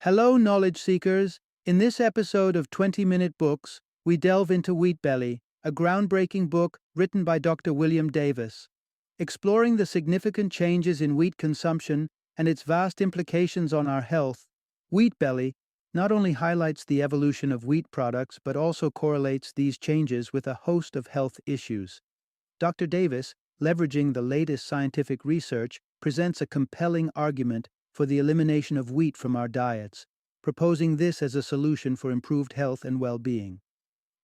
Hello, knowledge seekers. In this episode of 20-Minute Books, we delve into Wheat Belly, a groundbreaking book written by Dr. William Davis. Exploring the significant changes in wheat consumption and its vast implications on our health, Wheat Belly not only highlights the evolution of wheat products but also correlates these changes with a host of health issues. Dr. Davis, leveraging the latest scientific research, presents a compelling argument for the elimination of wheat from our diets, proposing this as a solution for improved health and well-being.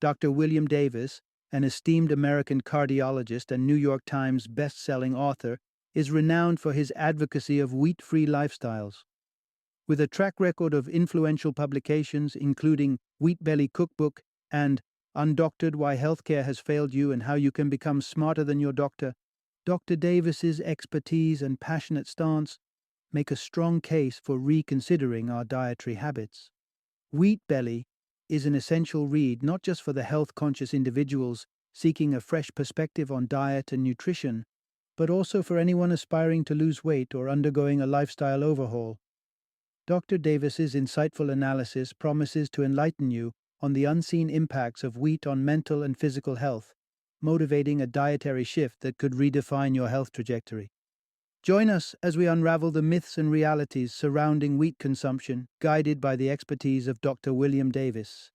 Dr. William Davis, an esteemed American cardiologist and New York Times best-selling author, is renowned for his advocacy of wheat-free lifestyles. With a track record of influential publications including Wheat Belly Cookbook and Undoctored: Why Healthcare Has Failed You and How You Can Become Smarter Than Your Doctor, Dr. Davis's expertise and passionate stance make a strong case for reconsidering our dietary habits. Wheat Belly is an essential read not just for the health-conscious individuals seeking a fresh perspective on diet and nutrition, but also for anyone aspiring to lose weight or undergoing a lifestyle overhaul. Dr. Davis's insightful analysis promises to enlighten you on the unseen impacts of wheat on mental and physical health, motivating a dietary shift that could redefine your health trajectory. Join us as we unravel the myths and realities surrounding wheat consumption, guided by the expertise of Dr. William Davis.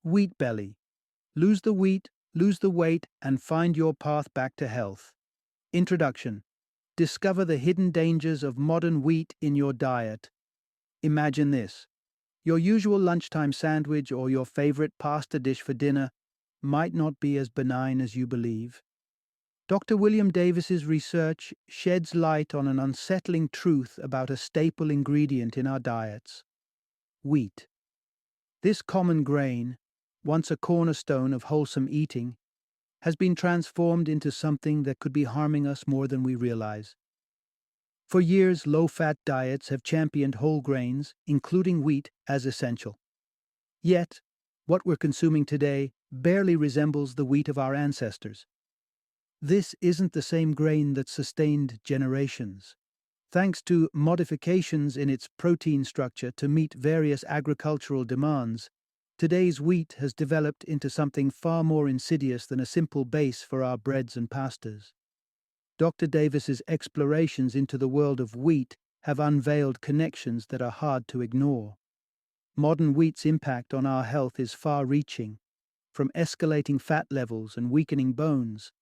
Wheat Belly. Lose the wheat, lose the weight, and find your path back to health. Introduction. Discover the hidden dangers of modern wheat in your diet. Imagine this. Your usual lunchtime sandwich or your favorite pasta dish for dinner might not be as benign as you believe. Dr. William Davis's research sheds light on an unsettling truth about a staple ingredient in our diets: wheat. This common grain, once a cornerstone of wholesome eating, has been transformed into something that could be harming us more than we realize. For years, low-fat diets have championed whole grains, including wheat, as essential. Yet, what we're consuming today barely resembles the wheat of our ancestors. This isn't the same grain that sustained generations. Thanks to modifications in its protein structure to meet various agricultural demands, today's wheat has developed into something far more insidious than a simple base for our breads and pastas. Dr. Davis's explorations into the world of wheat have unveiled connections that are hard to ignore. Modern wheat's impact on our health is far-reaching, from escalating fat levels and weakening bones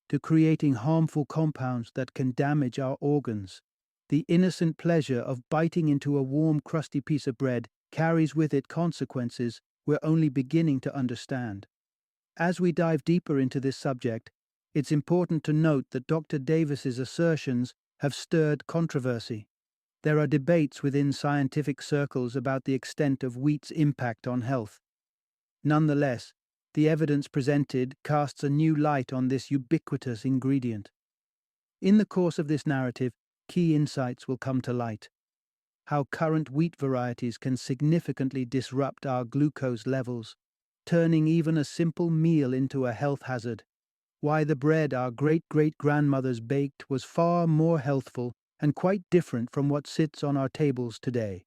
to creating harmful compounds that can damage our organs. The innocent pleasure of biting into a warm, crusty piece of bread carries with it consequences we're only beginning to understand. As we dive deeper into this subject, it's important to note that Dr. Davis's assertions have stirred controversy. There are debates within scientific circles about the extent of wheat's impact on health. Nonetheless, the evidence presented casts a new light on this ubiquitous ingredient. In the course of this narrative, key insights will come to light. How current wheat varieties can significantly disrupt our glucose levels, turning even a simple meal into a health hazard. Why the bread our great-great-grandmothers baked was far more healthful and quite different from what sits on our tables today.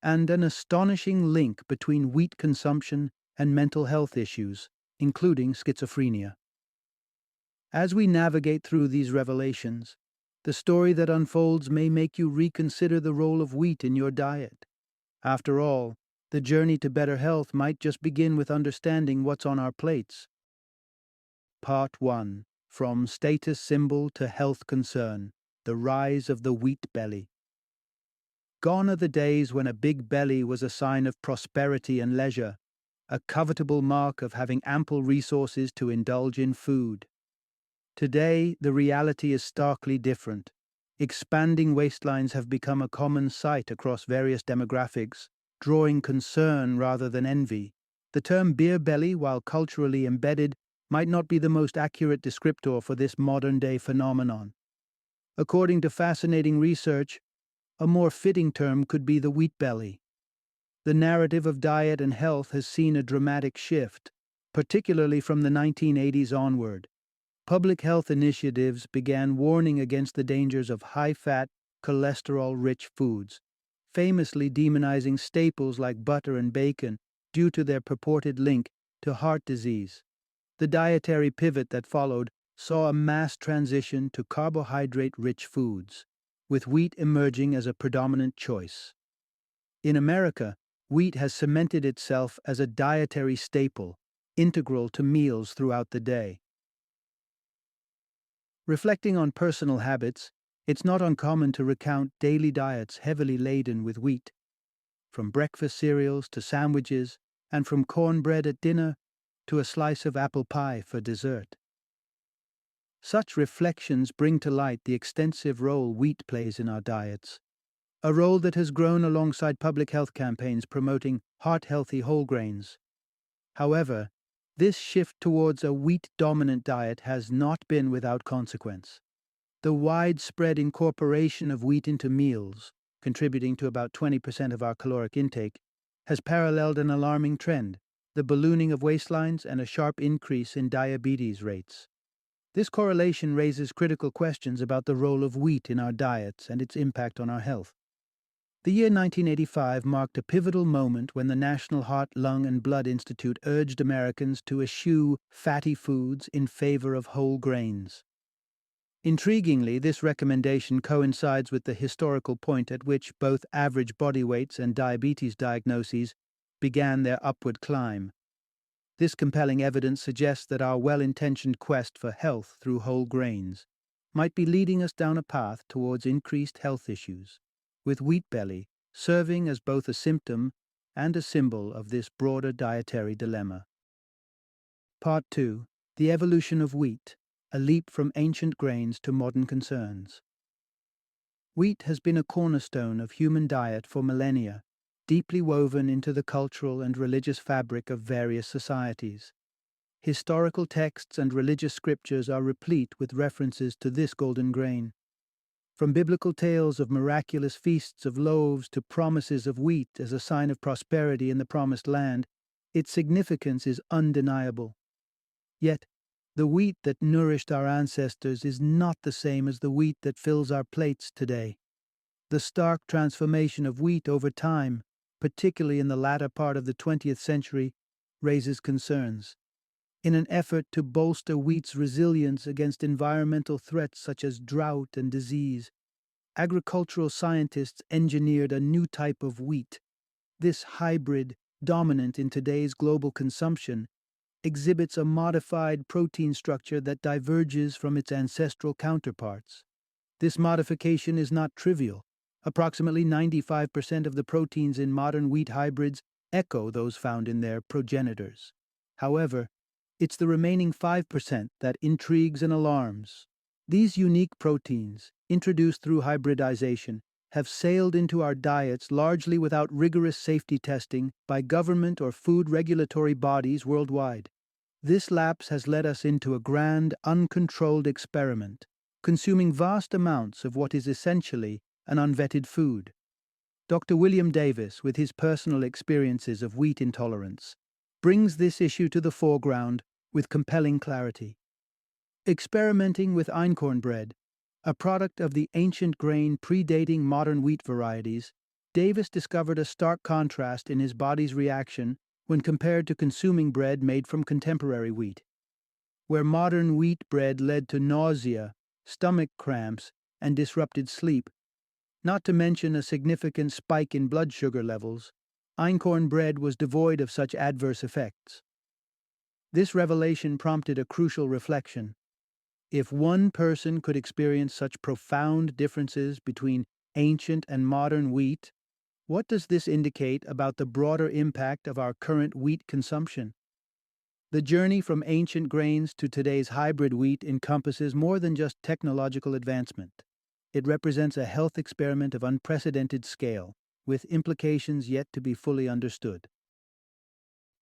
And an astonishing link between wheat consumption and mental health issues, including schizophrenia. As we navigate through these revelations, the story that unfolds may make you reconsider the role of wheat in your diet. After all, the journey to better health might just begin with understanding what's on our plates. Part 1. From Status Symbol to Health Concern: The Rise of the Wheat Belly. Gone are the days when a big belly was a sign of prosperity and leisure, a covetable mark of having ample resources to indulge in food. Today, the reality is starkly different. Expanding waistlines have become a common sight across various demographics, drawing concern rather than envy. The term beer belly, while culturally embedded, might not be the most accurate descriptor for this modern-day phenomenon. According to fascinating research, a more fitting term could be the wheat belly. The narrative of diet and health has seen a dramatic shift. particularly from the 1980s onward. Public health initiatives began warning against the dangers of high-fat, cholesterol-rich foods, famously demonizing staples like butter and bacon due to their purported link to heart disease. The dietary pivot that followed saw a mass transition to carbohydrate-rich foods, with wheat emerging as a predominant choice. In America, wheat has cemented itself as a dietary staple, integral to meals throughout the day. Reflecting on personal habits, it's not uncommon to recount daily diets heavily laden with wheat, from breakfast cereals to sandwiches, and from cornbread at dinner to a slice of apple pie for dessert. Such reflections bring to light the extensive role wheat plays in our diets, a role that has grown alongside public health campaigns promoting heart-healthy whole grains. However, this shift towards a wheat-dominant diet has not been without consequence. The widespread incorporation of wheat into meals, contributing to about 20% of our caloric intake, has paralleled an alarming trend: the ballooning of waistlines and a sharp increase in diabetes rates. This correlation raises critical questions about the role of wheat in our diets and its impact on our health. The year 1985 marked a pivotal moment when the National Heart, Lung, and Blood Institute urged Americans to eschew fatty foods in favor of whole grains. Intriguingly, this recommendation coincides with the historical point at which both average body weights and diabetes diagnoses began their upward climb. This compelling evidence suggests that our well-intentioned quest for health through whole grains might be leading us down a path towards increased health issues, with wheat belly serving as both a symptom and a symbol of this broader dietary dilemma. Part 2. The Evolution of Wheat, a leap from ancient grains to modern concerns. Wheat has been a cornerstone of human diet for millennia, deeply woven into the cultural and religious fabric of various societies. Historical texts and religious scriptures are replete with references to this golden grain. From biblical tales of miraculous feasts of loaves to promises of wheat as a sign of prosperity in the promised land, its significance is undeniable. Yet, the wheat that nourished our ancestors is not the same as the wheat that fills our plates today. The stark transformation of wheat over time, particularly in the latter part of the 20th century, raises concerns. In an effort to bolster wheat's resilience against environmental threats such as drought and disease, agricultural scientists engineered a new type of wheat. This hybrid, dominant in today's global consumption, exhibits a modified protein structure that diverges from its ancestral counterparts. This modification is not trivial. Approximately 95% of the proteins in modern wheat hybrids echo those found in their progenitors. However, it's the remaining 5% that intrigues and alarms. These unique proteins, introduced through hybridization, have sailed into our diets largely without rigorous safety testing by government or food regulatory bodies worldwide. This lapse has led us into a grand, uncontrolled experiment, consuming vast amounts of what is essentially an unvetted food. Dr. William Davis, with his personal experiences of wheat intolerance, brings this issue to the foreground with compelling clarity. Experimenting with einkorn bread, a product of the ancient grain predating modern wheat varieties, Davis discovered a stark contrast in his body's reaction when compared to consuming bread made from contemporary wheat. Where modern wheat bread led to nausea, stomach cramps, and disrupted sleep, not to mention a significant spike in blood sugar levels, einkorn bread was devoid of such adverse effects. This revelation prompted a crucial reflection. If one person could experience such profound differences between ancient and modern wheat, what does this indicate about the broader impact of our current wheat consumption? The journey from ancient grains to today's hybrid wheat encompasses more than just technological advancement. It represents a health experiment of unprecedented scale, with implications yet to be fully understood.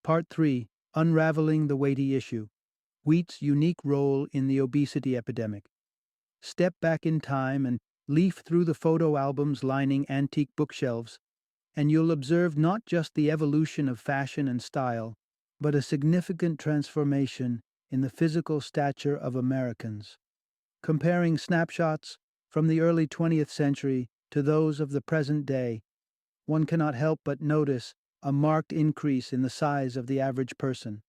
Part 3. Unraveling the weighty issue: wheat's unique role in the obesity epidemic. Step back in time and leaf through the photo albums lining antique bookshelves, and you'll observe not just the evolution of fashion and style, but a significant transformation in the physical stature of Americans. Comparing snapshots from the early 20th century to those of the present day, one cannot help but notice a marked increase in the size of the average person.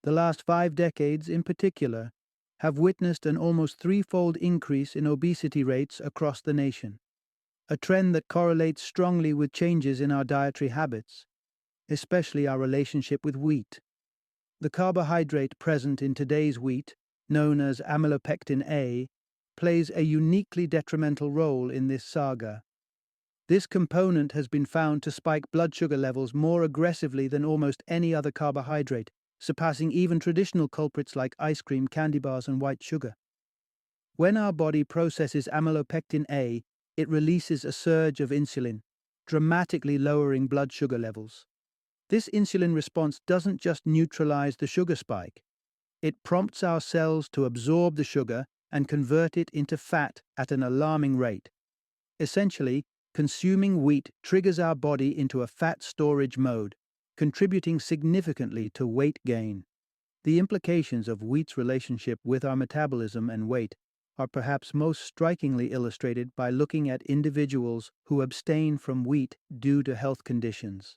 The last 5 decades, in particular, have witnessed an almost threefold increase in obesity rates across the nation, a trend that correlates strongly with changes in our dietary habits, especially our relationship with wheat. The carbohydrate present in today's wheat, known as amylopectin A, plays a uniquely detrimental role in this saga. This component has been found to spike blood sugar levels more aggressively than almost any other carbohydrate, surpassing even traditional culprits like ice cream, candy bars, and white sugar. When our body processes amylopectin A, it releases a surge of insulin, dramatically lowering blood sugar levels. This insulin response doesn't just neutralize the sugar spike, it prompts our cells to absorb the sugar and convert it into fat at an alarming rate. Essentially, consuming wheat triggers our body into a fat storage mode, contributing significantly to weight gain. The implications of wheat's relationship with our metabolism and weight are perhaps most strikingly illustrated by looking at individuals who abstain from wheat due to health conditions.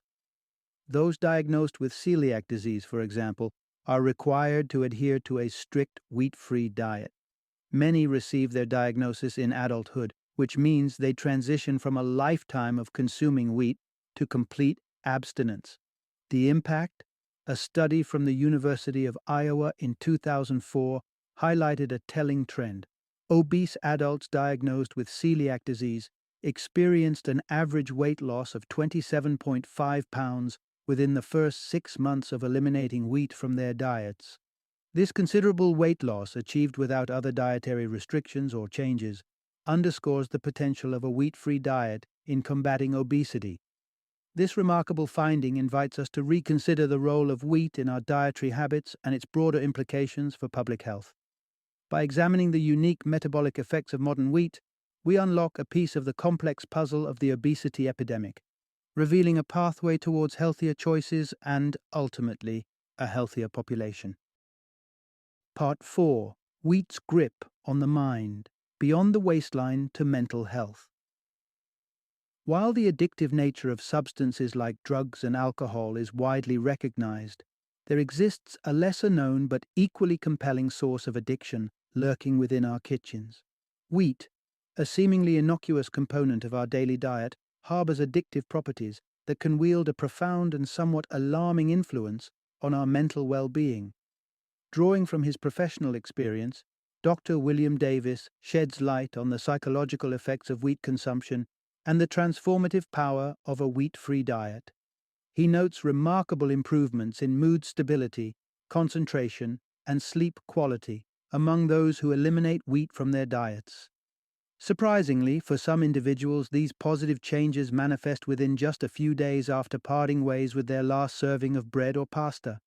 Those diagnosed with celiac disease, for example, are required to adhere to a strict wheat-free diet. Many receive their diagnosis in adulthood, which means they transition from a lifetime of consuming wheat to complete abstinence. The impact? A study from the University of Iowa in 2004 highlighted a telling trend. Obese adults diagnosed with celiac disease experienced an average weight loss of 27.5 pounds within the first 6 months of eliminating wheat from their diets. This considerable weight loss, achieved without other dietary restrictions or changes, underscores the potential of a wheat-free diet in combating obesity. This remarkable finding invites us to reconsider the role of wheat in our dietary habits and its broader implications for public health. By examining the unique metabolic effects of modern wheat, we unlock a piece of the complex puzzle of the obesity epidemic, revealing a pathway towards healthier choices and, ultimately, a healthier population. Part 4. Wheat's grip on the mind, beyond the waistline to mental health. While the addictive nature of substances like drugs and alcohol is widely recognized, there exists a lesser-known but equally compelling source of addiction lurking within our kitchens. Wheat, a seemingly innocuous component of our daily diet, harbors addictive properties that can wield a profound and somewhat alarming influence on our mental well-being. Drawing from his professional experience, Dr. William Davis sheds light on the psychological effects of wheat consumption and the transformative power of a wheat-free diet. He notes remarkable improvements in mood stability, concentration, and sleep quality among those who eliminate wheat from their diets. Surprisingly, for some individuals, these positive changes manifest within just a few days after parting ways with their last serving of bread or pasta.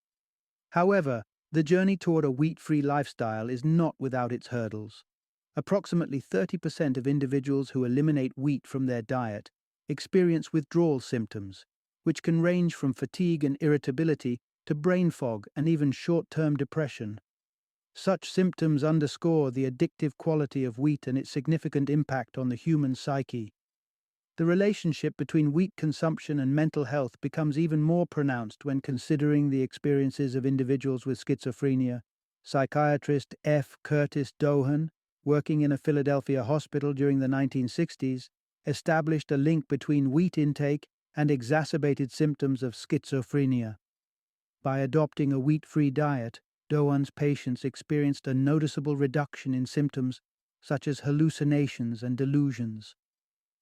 However, the journey toward a wheat-free lifestyle is not without its hurdles. Approximately 30% of individuals who eliminate wheat from their diet experience withdrawal symptoms, which can range from fatigue and irritability to brain fog and even short-term depression. Such symptoms underscore the addictive quality of wheat and its significant impact on the human psyche. The relationship between wheat consumption and mental health becomes even more pronounced when considering the experiences of individuals with schizophrenia. Psychiatrist F. Curtis Dohan, working in a Philadelphia hospital during the 1960s, established a link between wheat intake and exacerbated symptoms of schizophrenia. By adopting a wheat-free diet, Dohan's patients experienced a noticeable reduction in symptoms such as hallucinations and delusions.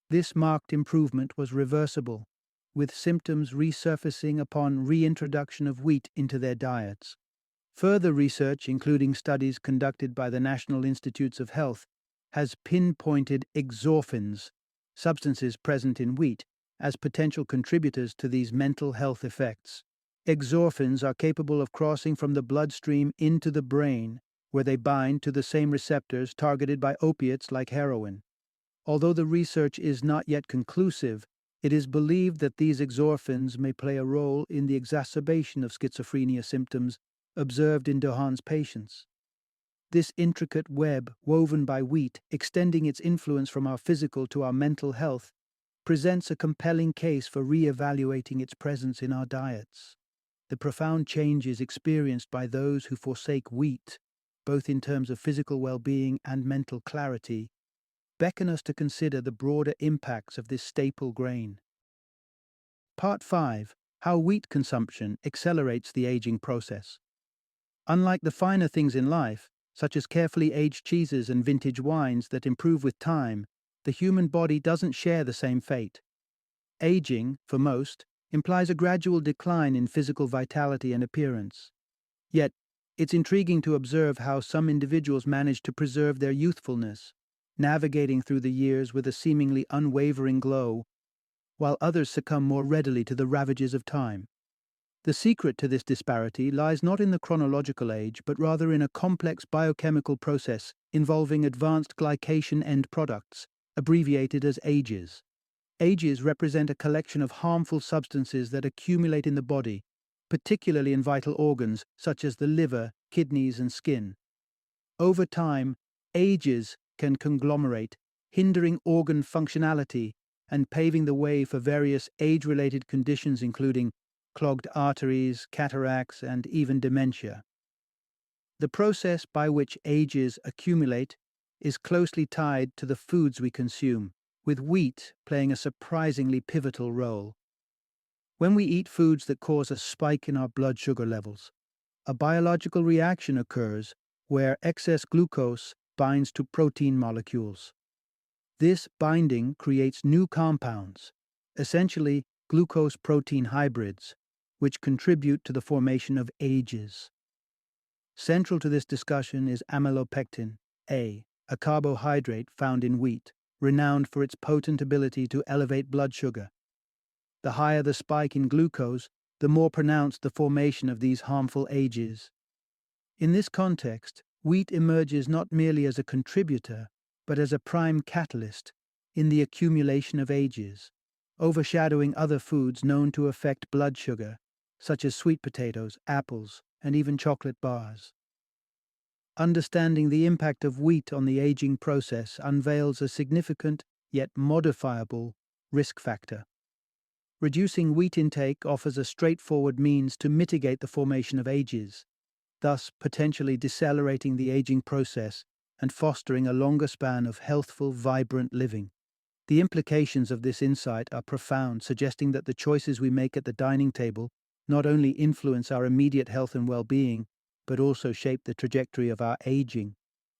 This marked improvement was reversible, with symptoms resurfacing upon reintroduction of wheat into their diets. Further research, including studies conducted by the National Institutes of Health, has pinpointed exorphins, substances present in wheat, as potential contributors to these mental health effects. Exorphins are capable of crossing from the bloodstream into the brain, where they bind to the same receptors targeted by opiates like heroin. Although the research is not yet conclusive, It is believed that these exorphins may play a role in the exacerbation of schizophrenia symptoms observed in Dohan's patients. This intricate web woven by wheat, extending its influence from our physical to our mental health, presents a compelling case for re-evaluating its presence in our diets. The profound changes experienced by those who forsake wheat, both in terms of physical well-being and mental clarity, beckon us to consider the broader impacts of this staple grain. Part 5. How wheat consumption accelerates the aging process. Unlike the finer things in life, such as carefully aged cheeses and vintage wines that improve with time, the human body doesn't share the same fate. Aging, for most, implies a gradual decline in physical vitality and appearance. Yet, it's intriguing to observe how some individuals manage to preserve their youthfulness, navigating through the years with a seemingly unwavering glow, while others succumb more readily to the ravages of time. The secret to this disparity lies not in the chronological age, but rather in a complex biochemical process involving advanced glycation end products, abbreviated as AGEs. AGEs represent a collection of harmful substances that accumulate in the body, particularly in vital organs such as the liver, kidneys, and skin. Over time, AGEs can conglomerate, hindering organ functionality and paving the way for various age-related conditions including clogged arteries, cataracts, and even dementia. The process by which AGEs accumulate is closely tied to the foods we consume, with wheat playing a surprisingly pivotal role. When we eat foods that cause a spike in our blood sugar levels, a biological reaction occurs where excess glucose binds to protein molecules. This binding creates new compounds, essentially glucose-protein hybrids, which contribute to the formation of AGEs. Central to this discussion is amylopectin, a carbohydrate found in wheat, renowned for its potent ability to elevate blood sugar. The higher the spike in glucose, the more pronounced the formation of these harmful AGEs. In this context, wheat emerges not merely as a contributor, but as a prime catalyst in the accumulation of AGEs, overshadowing other foods known to affect blood sugar, such as sweet potatoes, apples, and even chocolate bars. Understanding the impact of wheat on the aging process unveils a significant, yet modifiable, risk factor. Reducing wheat intake offers a straightforward means to mitigate the formation of AGEs, thus potentially decelerating the aging process and fostering a longer span of healthful, vibrant living. The implications of this insight are profound, suggesting that the choices we make at the dining table not only influence our immediate health and well-being, but also shape the trajectory of our aging,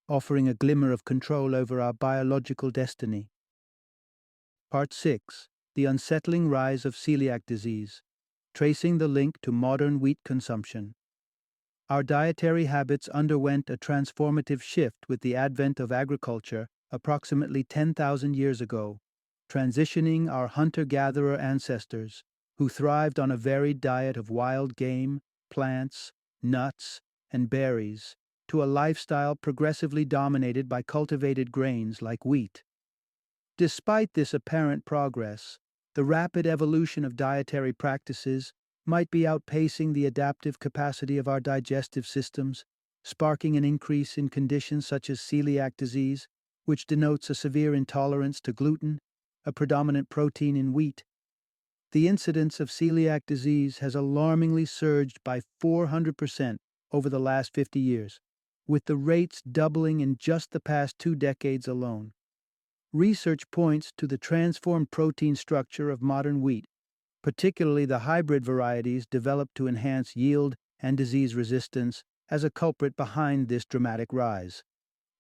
offering a glimmer of control over our biological destiny. Part 6. The unsettling rise of celiac disease, tracing the link to modern wheat consumption. Our dietary habits underwent a transformative shift with the advent of agriculture approximately 10,000 years ago, transitioning our hunter-gatherer ancestors, who thrived on a varied diet of wild game, plants, nuts, and berries, to a lifestyle progressively dominated by cultivated grains like wheat. Despite this apparent progress, the rapid evolution of dietary practices might be outpacing the adaptive capacity of our digestive systems, sparking an increase in conditions such as celiac disease, which denotes a severe intolerance to gluten, a predominant protein in wheat. The incidence of celiac disease has alarmingly surged by 400% over the last 50 years, with the rates doubling in just the past 2 decades alone. Research points to the transformed protein structure of modern wheat, particularly the hybrid varieties developed to enhance yield and disease resistance, as a culprit behind this dramatic rise.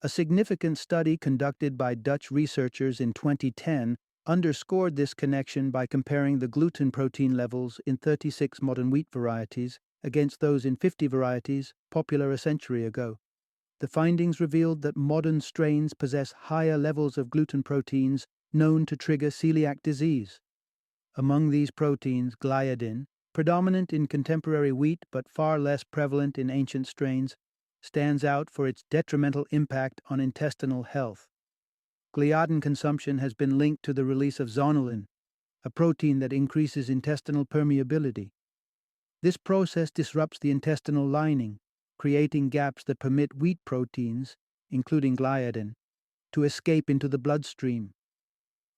A significant study conducted by Dutch researchers in 2010 underscored this connection by comparing the gluten protein levels in 36 modern wheat varieties against those in 50 varieties popular a century ago. The findings revealed that modern strains possess higher levels of gluten proteins known to trigger celiac disease. Among these proteins, gliadin, predominant in contemporary wheat but far less prevalent in ancient strains, stands out for its detrimental impact on intestinal health. Gliadin consumption has been linked to the release of zonulin, a protein that increases intestinal permeability. This process disrupts the intestinal lining, creating gaps that permit wheat proteins, including gliadin, to escape into the bloodstream.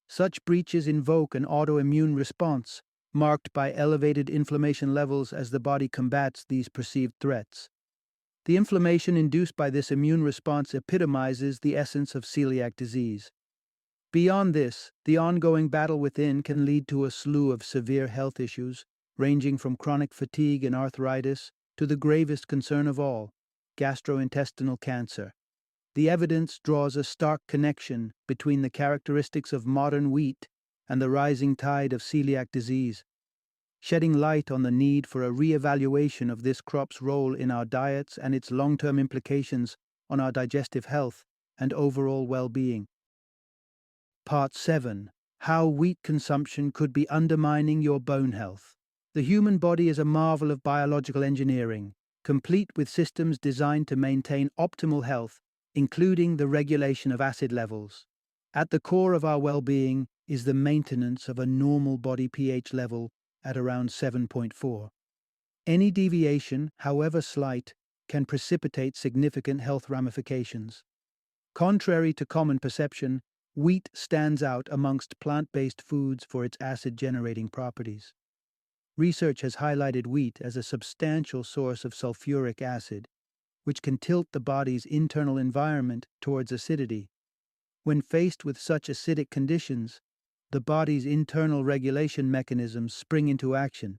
Such breaches invoke an autoimmune response, marked by elevated inflammation levels as the body combats these perceived threats. The inflammation induced by this immune response epitomizes the essence of celiac disease. Beyond this, the ongoing battle within can lead to a slew of severe health issues, ranging from chronic fatigue and arthritis to the gravest concern of all, gastrointestinal cancer. The evidence draws a stark connection between the characteristics of modern wheat and the rising tide of celiac disease, shedding light on the need for a re-evaluation of this crop's role in our diets and its long-term implications on our digestive health and overall well-being. Part 7. How wheat consumption could be undermining your bone health. The human body is a marvel of biological engineering, complete with systems designed to maintain optimal health, including the regulation of acid levels. At the core of our well-being is the maintenance of a normal body pH level at around 7.4. Any deviation, however slight, can precipitate significant health ramifications. Contrary to common perception, wheat stands out amongst plant-based foods for its acid-generating properties. Research has highlighted wheat as a substantial source of sulfuric acid, which can tilt the body's internal environment towards acidity. When faced with such acidic conditions, the body's internal regulation mechanisms spring into action,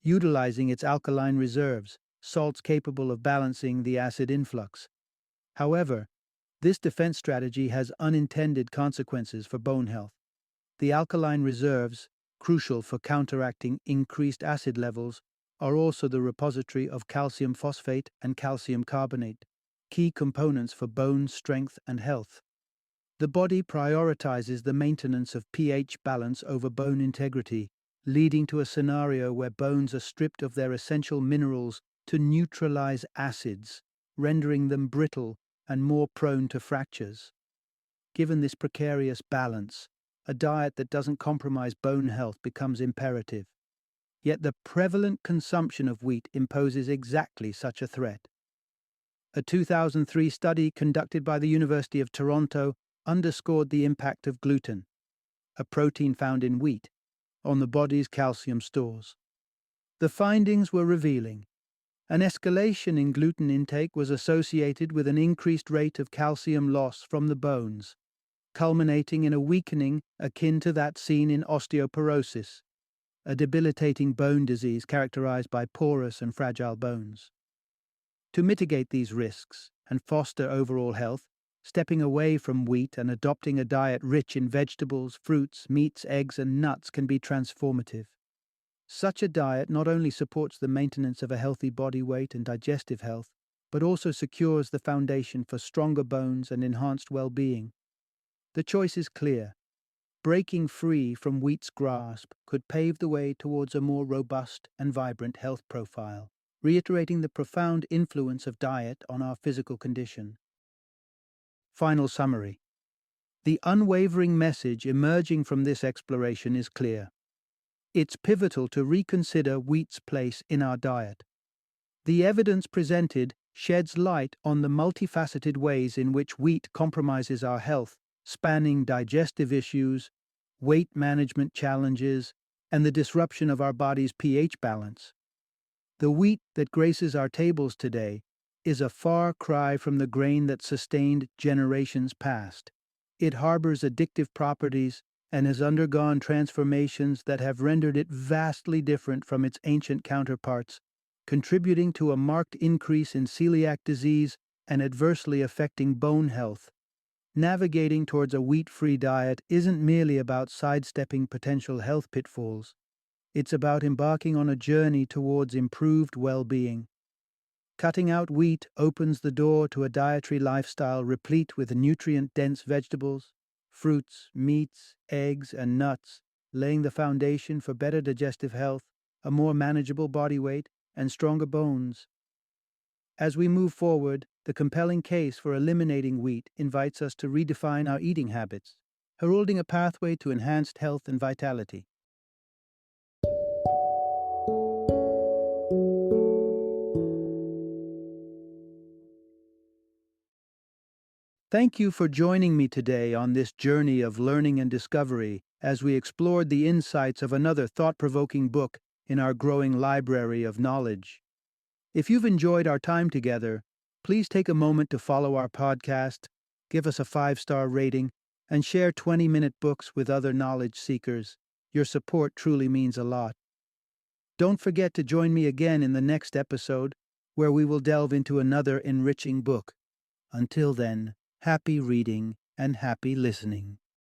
utilizing its alkaline reserves, salts capable of balancing the acid influx. However, this defense strategy has unintended consequences for bone health. The alkaline reserves, crucial for counteracting increased acid levels, are also the repository of calcium phosphate and calcium carbonate, key components for bone strength and health. The body prioritizes the maintenance of pH balance over bone integrity, leading to a scenario where bones are stripped of their essential minerals to neutralize acids, rendering them brittle and more prone to fractures. Given this precarious balance, a diet that doesn't compromise bone health becomes imperative. Yet the prevalent consumption of wheat imposes exactly such a threat. A 2003 study conducted by the University of Toronto underscored the impact of gluten, a protein found in wheat, on the body's calcium stores. The findings were revealing. An escalation in gluten intake was associated with an increased rate of calcium loss from the bones, culminating in a weakening akin to that seen in osteoporosis, a debilitating bone disease characterized by porous and fragile bones. To mitigate these risks and foster overall health, stepping away from wheat and adopting a diet rich in vegetables, fruits, meats, eggs, and nuts can be transformative. Such a diet not only supports the maintenance of a healthy body weight and digestive health, but also secures the foundation for stronger bones and enhanced well-being. The choice is clear. Breaking free from wheat's grasp could pave the way towards a more robust and vibrant health profile, reiterating the profound influence of diet on our physical condition. Final summary. The unwavering message emerging from this exploration is clear. It's pivotal to reconsider wheat's place in our diet. The evidence presented sheds light on the multifaceted ways in which wheat compromises our health, spanning digestive issues, weight management challenges, and the disruption of our body's pH balance. The wheat that graces our tables today is a far cry from the grain that sustained generations past. It harbors addictive properties and has undergone transformations that have rendered it vastly different from its ancient counterparts, contributing to a marked increase in celiac disease and adversely affecting bone health. Navigating towards a wheat-free diet isn't merely about sidestepping potential health pitfalls. It's about embarking on a journey towards improved well-being. Cutting out wheat opens the door to a dietary lifestyle replete with nutrient-dense vegetables, fruits, meats, eggs, and nuts, laying the foundation for better digestive health, a more manageable body weight, and stronger bones. As we move forward, the compelling case for eliminating wheat invites us to redefine our eating habits, heralding a pathway to enhanced health and vitality. Thank you for joining me today on this journey of learning and discovery as we explored the insights of another thought-provoking book in our growing library of knowledge. If you've enjoyed our time together, please take a moment to follow our podcast, give us a 5-star rating, and share 20-minute books with other knowledge seekers. Your support truly means a lot. Don't forget to join me again in the next episode, where we will delve into another enriching book. Until then, happy reading and happy listening.